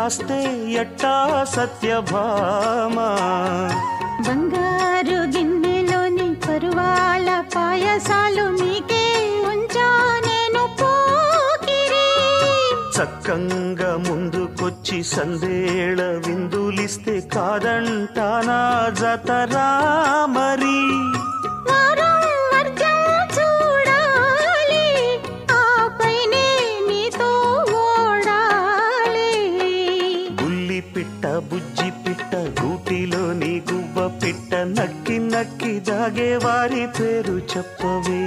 దాస్తే ఎట్టా సత్యభామ బంగారు గిన్నెలోని పరువాల పాయసాలు నీకే ఉంచా నేను పోకిరి చక్కంగా ముందుకొచ్చి సందేళ విందులిస్తే కాదంటానా జతరా మరి వారం వర్జం చూడాలి ఆపైనే నీతో ఓడాలి బుల్లి పిట్ట బుజ్జి పిట్ట గూటిలోని గువ్వ పిట్ట నక్కి నక్కి దాగే వారి పేరు చెప్పవే